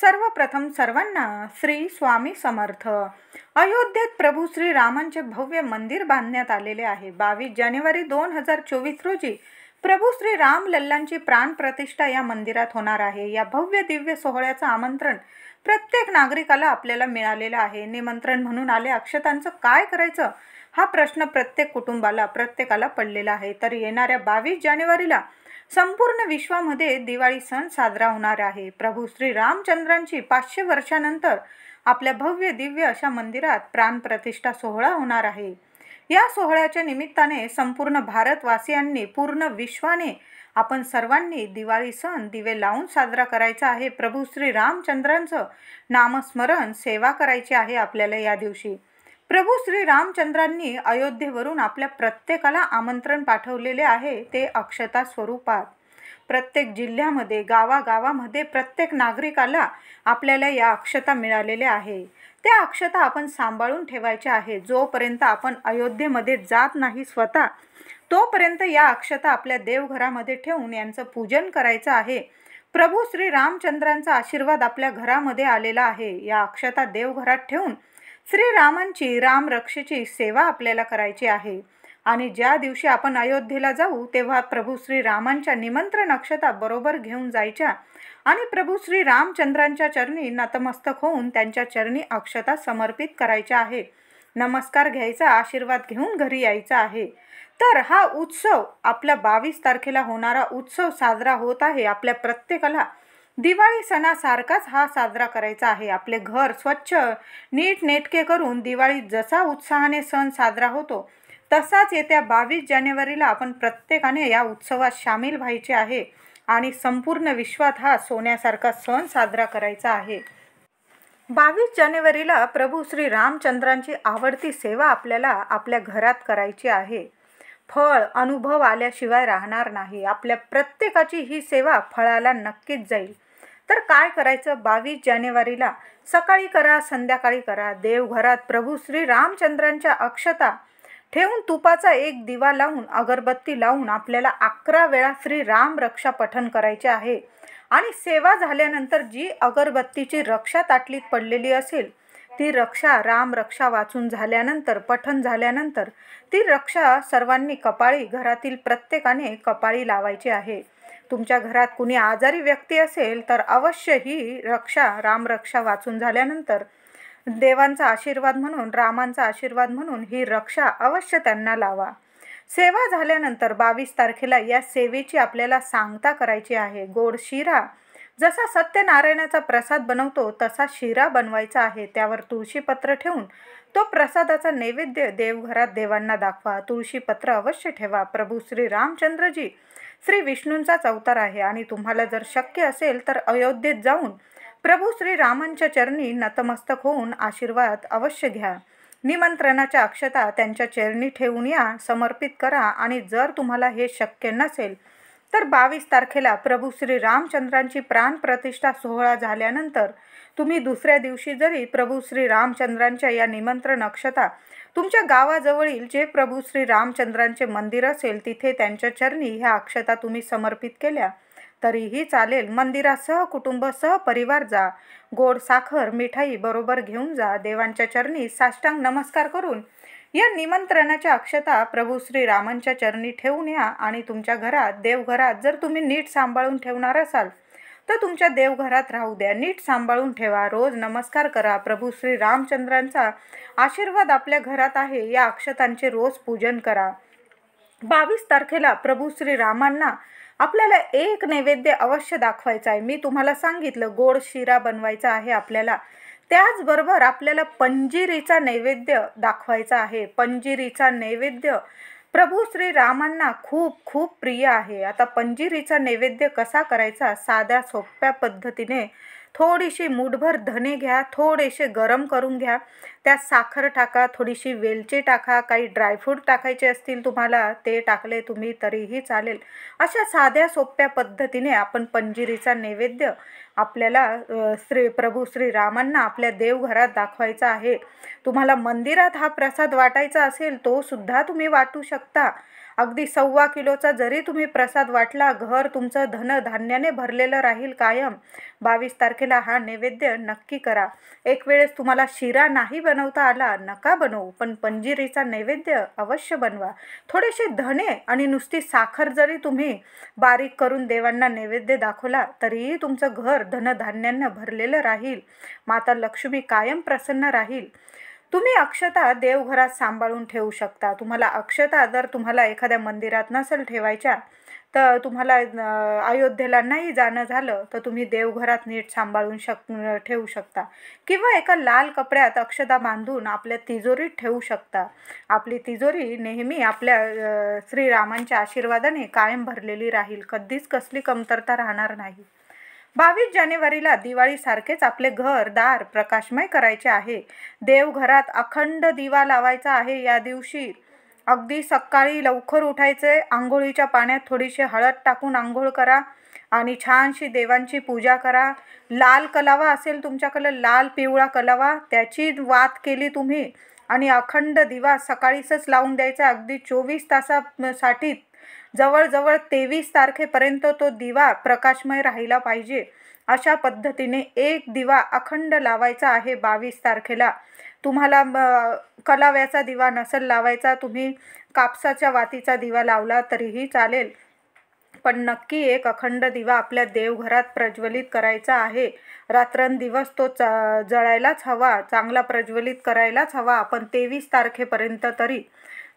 सर्वप्रथम सर्वांना श्री स्वामी समर्थ. अयोध्येत प्रभू श्री रामांचे भव्य मंदिर बांधण्यात आलेले आहे. 22 जानेवारी 2024 रोजी प्रभू श्री राम लल्लांची प्राण प्रतिष्ठा या मंदिरात होणार आहे. या भव्य दिव्य सोहळ्याचं आमंत्रण प्रत्येक नागरिकाला आपल्याला मिळालेलं आहे. निमंत्रण म्हणून आले, अक्षतांचं काय करायचं हा प्रश्न प्रत्येक कुटुंबाला प्रत्येकाला पडलेला आहे. तर येणाऱ्या 22 जानेवारीला संपूर्ण विश्वामध्ये दिवाळी सण साजरा होणार आहे. प्रभू श्री रामचंद्रांची 500 वर्षानंतर आपल्या भव्य दिव्य अशा मंदिरात प्राणप्रतिष्ठा सोहळा होणार आहे. या सोहळ्याच्या निमित्ताने संपूर्ण भारतवासियांनी, पूर्ण विश्वाने आपण सर्वांनी दिवाळी सण दिवे लावून साजरा करायचा आहे. प्रभू श्री रामचंद्रांचं नामस्मरण, सेवा करायची आहे आपल्याला या दिवशी. प्रभू श्री रामचंद्रांनी अयोध्येवरून आपल्या प्रत्येकाला आमंत्रण पाठवलेले आहे, ते अक्षता स्वरूपात. प्रत्येक जिल्ह्यामध्ये, गावागावामध्ये प्रत्येक नागरिकाला आपल्याला या अक्षता मिळालेल्या आहे. त्या अक्षता आपण सांभाळून ठेवायच्या आहे. जोपर्यंत आपण अयोध्येमध्ये जात नाही स्वतः, तोपर्यंत या अक्षता आपल्या देवघरामध्ये ठेवून यांचं पूजन करायचं आहे. प्रभू श्री रामचंद्रांचा आशीर्वाद आपल्या घरामध्ये आलेला आहे. या अक्षता देवघरात ठेवून श्रीरामांची, रामरक्षेची सेवा आपल्याला करायची आहे. आणि ज्या दिवशी आपण अयोध्येला जाऊ तेव्हा प्रभू श्रीरामांच्या निमंत्रण अक्षता बरोबर घेऊन जायच्या आणि प्रभू श्री रामचंद्रांच्या चरणी नतमस्तक होऊन त्यांच्या चरणी अक्षता समर्पित करायच्या आहे. नमस्कार घ्यायचा, आशीर्वाद घेऊन घरी यायचा आहे. तर हा उत्सव, आपला 22 तारखेला होणारा उत्सव साजरा होत आहे. आपल्या प्रत्येकाला दिवाळी सणासारखाच हा साजरा करायचा आहे. आपले घर स्वच्छ नीटनेटके करून दिवाळी जसा उत्साहाने सण साजरा होतो तसाच येत्या 22 जानेवारीला आपण प्रत्येकाने या उत्सवात सामील व्हायचे आहे आणि संपूर्ण विश्वात हा सोन्यासारखा सण साजरा करायचा आहे. 22 जानेवारीला प्रभू श्री रामचंद्रांची आवडती सेवा आपल्याला आपल्या घरात करायची आहे. फळ अनुभव आल्याशिवाय राहणार नाही. आपल्या प्रत्येकाची ही सेवा फळाला नक्कीच जाईल. तर काय करायचं? 22 जानेवारीला सकाळी करा, संध्याकाळी करा, देवघरात प्रभू श्री रामचंद्रांच्या अक्षता ठेवून तुपाचा एक दिवा लावून, अगरबत्ती लावून आपल्याला 11 वेळा श्री राम रक्षा पठण करायचे आहे. आणि सेवा झाल्यानंतर जी अगरबत्तीची रक्षा ताटलीत पडलेली असेल, ती रक्षा, राम रक्षा वाचून झाल्यानंतर, पठण झाल्यानंतर ती रक्षा सर्वांनी कपाळी, घरातील प्रत्येकाने कपाळी लावायची आहे. तुमच्या घरात कुणी आजारी व्यक्ती असेल तर अवश्य ही रक्षा, रामरक्षा वाचून झाल्यानंतर देवांचा आशीर्वाद म्हणून, रामांचा आशीर्वाद म्हणून ही रक्षा अवश्य त्यांना लावा. सेवा झाल्यानंतर 22 तारखेला या सेवेची आपल्याला सांगता करायची आहे. गोड शिरा, जसा सत्यनारायणाचा प्रसाद बनवतो तसा शिरा बनवायचा आहे. त्यावर तुळशीपत्र ठेवून तो प्रसादाचा नैवेद्य देवघरात देवांना दाखवा. तुळशीपत्र अवश्य ठेवा. प्रभू श्री रामचंद्रजी श्री विष्णूंचाच अवतार आहे आणि तुम्हाला जर शक्य असेल तर अयोध्येत जाऊन प्रभू श्री रामांच्या चरणी नतमस्तक होऊन आशीर्वाद अवश्य घ्या. निमंत्रणाच्या अक्षता त्यांच्या चरणी ठेवून या, समर्पित करा. आणि जर तुम्हाला हे शक्य नसेल तर 22 तारखेला प्रभू श्री रामचंद्रांची प्राणप्रतिष्ठा सोहळा झाल्यानंतर तुम्ही दुसऱ्या दिवशी जरी प्रभू श्री रामचंद्रांच्या या निमंत्रण अक्षता तुमच्या गावाजवळील जे प्रभू श्री रामचंद्रांचे मंदिर असेल तिथे त्यांच्या चरणी ह्या अक्षता तुम्ही समर्पित केल्या तरीही चालेल. मंदिरासह कुटुंब सह परिवार जा. गोड साखर, मिठाई बरोबर घेऊन जा. देवांच्या चरणी साष्टांग नमस्कार करून या निमंत्रणाच्या अक्षता प्रभू श्री रामांच्या चरणी ठेवून या. आणि तुमच्या घरात, देवघरात जर तुम्ही नीट सांभाळून ठेवणार असाल तर तुमच्या देवघरात राहू द्या. नीट सांभाळून ठेवा. रोज नमस्कार करा. प्रभू श्री रामचंद्रांचा आशीर्वाद आपल्या घरात आहे, या अक्षतांचे रोज पूजन करा. 22 तारखेला प्रभू श्री रामांना आपल्याला एक नैवेद्य अवश्य दाखवायचा आहे. मी तुम्हाला सांगितलं गोड शिरा बनवायचा आहे आपल्याला. त्याचबरोबर आपल्याला पंजिरीचा नैवेद्य दाखवायचा आहे. पंजिरीचा नैवेद्य प्रभू श्री रामांना खूप खूप प्रिय आहे. आता पंजिरीचा नैवेद्य कसा करायचा? साध्या सोप्या पद्धतीने थोडीशी मूठभर धने घ्या, थोडेसे गरम करून घ्या, त्यात साखर टाका, थोडीशी वेलची टाका, काही ड्रायफ्रूट टाकायचे असतील तुम्हाला ते टाकले तुम्ही तरीही चालेल. अशा साध्या सोप्या पद्धतीने आपण पंजिरीचा नैवेद्य आपल्याला प्रभू श्री रामांना आपल्या देवघरात दाखवायचा आहे. तुम्हाला मंदिरात हा प्रसाद वाटायचा असेल तो सुद्धा तुम्ही वाटू शकता. अगदी 1.25 किलोचा जरी तुम्ही प्रसाद वाटला, घर तुमचं धनधान्याने भरलेलं राहील कायम. 22 तारखेला हा नैवेद्य नक्की करा. एक वेळेस तुम्हाला शिरा नाही बनवता आला, नका बनवू, पण पंजिरीचा नैवेद्य अवश्य बनवा. थोडेसे धणे आणि नुसती साखर जरी तुम्ही बारीक करून देवांना नैवेद्य दाखवला, तरीही तुमचं घर धनधान्यानं भरलेलं राहील. माता लक्ष्मी कायम प्रसन्न राहील. तुम्ही अक्षता देवघरात सांभाळून ठेवू शकता. तुम्हाला अक्षता जर तुम्हाला एखाद्या मंदिरात नसेल ठेवायच्या, तर तुम्हाला अयोध्येला नाही जाणं झालं, तर तुम्ही देवघरात नीट सांभाळून ठेवू शकता. किंवा एका लाल कपड्यात अक्षता बांधून आपल्या तिजोरीत ठेवू शकता. आपली तिजोरी नेहमी आपल्या श्रीरामांच्या आशीर्वादाने कायम भरलेली राहील. कधीच कसली कमतरता राहणार नाही. 22 जानेवारीला दिवाळीसारखेच आपले घर दार प्रकाशमय करायचे आहे. देवघरात अखंड दिवा लावायचा आहे. या दिवशी अगदी सकाळी लवकर उठायचे. आंघोळीच्या पाण्यात थोडीशी हळद टाकून आंघोळ करा आणि छानशी देवांची पूजा करा. लाल कलावा असेल तुमच्याकडे, लाल पिवळा कलावा, त्याची वात केली तुम्ही आणि अखंड दिवा सकाळीच लावून द्यायचा. अगदी 24 तासासाठी जवळजवळ 23 तारखेपर्यंत तो दिवा प्रकाशमय राहिला पाहिजे. अशा पद्धतीने एक दिवा अखंड लावायचा आहे 22 तारखेला. तुम्हाला कलाव्याचा दिवा नसेल लावायचा, तुम्ही कापसाच्या वातीचा दिवा लावला तरीही चालेल, पण नक्की एक अखंड दिवा आपल्या देवघरात प्रज्वलित करायचा आहे. रात्रंदिवस तो जळायलाच हवा, चांगला प्रज्वलित करायलाच हवा आपण 23 तारखेपर्यंत तरी.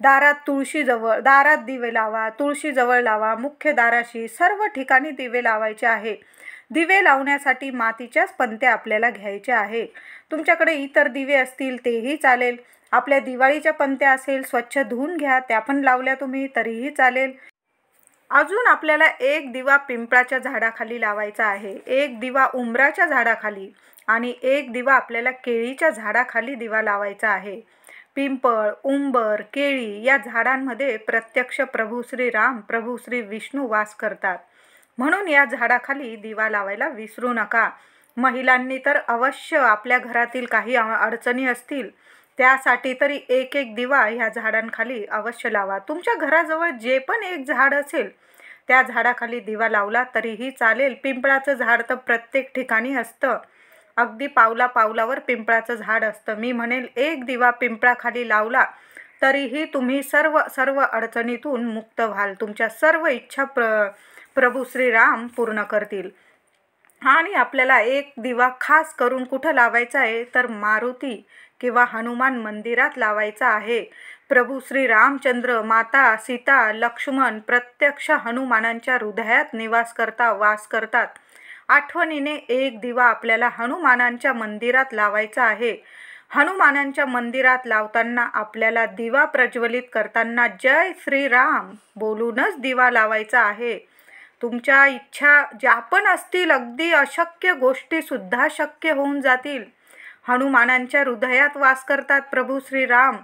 दारात दिवे लावा, तुळशीजवळ लावा, मुख्य दाराशी, सर्व ठिकाणी दिवे लावायचे आहे. दिवे लावण्यासाठी मातीच्याच पंत्या आपल्याला घ्यायच्या आहे. तुमच्याकडे इतर दिवे असतील तेही चालेल. आपल्या दिवाळीच्या पंत्या असेल स्वच्छ धुवून घ्या, त्या पण लावल्या तुम्ही तरीही चालेल. अजून आपल्याला एक दिवा पिंपळाच्या झाडाखाली लावायचा आहे, एक दिवा उंबराच्या झाडाखाली आणि एक दिवा आपल्याला केळीच्या झाडाखाली दिवा लावायचा आहे. पिंपळ, उंबर, केळी या झाडांमध्ये प्रत्यक्ष प्रभू श्रीराम, प्रभू श्री विष्णू वास करतात. म्हणून या झाडाखाली दिवा लावायला विसरू नका. महिलांनी तर अवश्य आपल्या घरातील काही अडचणी असतील त्यासाठी तरी एक एक दिवा ह्या झाडांखाली अवश्य लावा. तुमच्या घराजवळ जे पण एक झाड असेल त्या झाडाखाली दिवा लावला तरीही चालेल. पिंपळाचं झाड तर प्रत्येक ठिकाणी असतं, अगदी पावलावर पिंपळाचं झाड असतं. मी म्हणेल एक दिवा पिंपळाखाली लावला तरीही तुम्ही सर्व अडचणीतून मुक्त व्हाल. तुमच्या सर्व इच्छा प्रभू श्रीराम पूर्ण करतील. आणि आपल्याला एक दिवा खास करून कुठं लावायचा आहे तर मारुती किंवा हनुमान मंदिरात लावायचा आहे. प्रभू श्री रामचंद्र, माता सीता, लक्ष्मण प्रत्यक्ष हनुमानांच्या हृदयात वास करतात. आठवणीने एक दिवा आपल्याला हनुमानांच्या मंदिरात लावायचा आहे. हनुमानांच्या मंदिरात लावताना आपल्याला दिवा प्रज्वलित करताना जय श्रीराम बोलूनच दिवा लावायचा आहे. तुमच्या इच्छा ज्या पण असतील, अगदी अशक्य गोष्टीसुद्धा शक्य होऊन जातील. हनुमानांच्या हृदयात वास करतात प्रभू श्रीराम.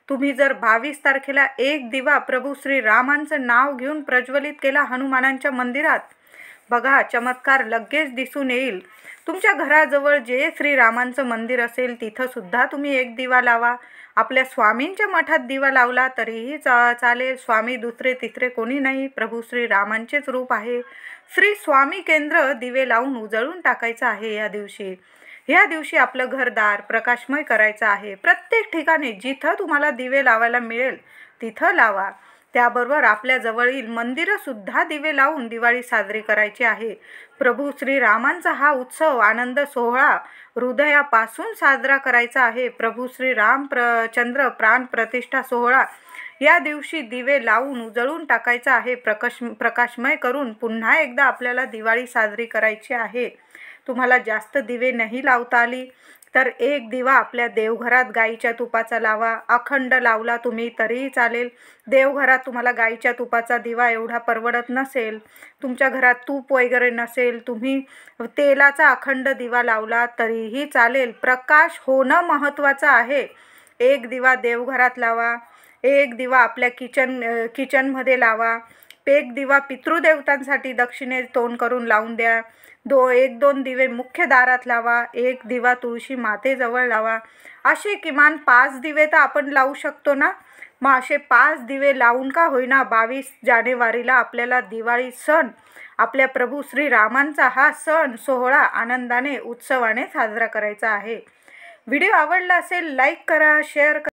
तुम्ही जर 22 तारखेला एक दिवा प्रभू श्रीरामांचं नाव घेऊन प्रज्वलित केला हनुमानांच्या मंदिरात, बघा चमत्कार लगेच दिसून येईल. तुमच्या घराजवळ जे श्रीरामांचं मंदिर असेल तिथं सुद्धा तुम्ही एक दिवा लावा. आपल्या स्वामींच्या मठात दिवा लावला तरीही चालेल. स्वामी दुसरे तिसरे कोणी नाही, प्रभू श्रीरामांचेच रूप आहे. श्री स्वामी केंद्र दिवे लावून उजळून टाकायचं आहे. ह्या दिवशी आपलं घरदार प्रकाशमय करायचं आहे. प्रत्येक ठिकाणी जिथं तुम्हाला दिवे लावायला मिळेल तिथं लावा. त्याबरोबर आपल्या जवळील मंदिरंसुद्धा दिवे लावून दिवाळी साजरी करायची आहे. प्रभू श्रीरामांचा हा उत्सव आनंद सोहळा हृदयापासून साजरा करायचा आहे. प्रभू श्री रामचंद्र प्राण प्रतिष्ठा सोहळा या दिवशी दिवे लावून उजळून टाकायचा आहे. प्रकाशमय करून पुन्हा एकदा आपल्याला दिवाळी साजरी करायची आहे. तुम्हाला जास्त दिवे नाही लावता आली तर एक दिवा आपल्या देवघरात गाईच्या तुपाचा लावा. अखंड लावला तुम्ही तरीही चालेल. देवघरात तुम्हाला गाईच्या तुपाचा दिवा एवढा परवडत नसेल, तुमच्या घरात तूप वगैरे नसेल, तुम्ही तेलाचा अखंड दिवा लावला तरीही चालेल. प्रकाश होणं महत्त्वाचं आहे. एक दिवा देवघरात लावा, एक दिवा आपल्या किचनमध्ये लावा, एक दिवा पितृदेवतांसाठी दक्षिणेस तोंड करून लावून द्या. 1-2 दिवे मुख्य दारात लावा, एक दिवा तुळशी मातेजवळ लावा. असे किमान 5 दिवे तर आपण लावू शकतो ना. मग असे 5 दिवे लावून का होईना 22 जानेवारीला आपल्याला दिवाळी सण, आपल्या प्रभू श्रीरामांचा हा सण सोहळा आनंदाने उत्सवाने साजरा करायचा आहे. व्हिडिओ आवडला असेल लाईक करा, शेअर करा.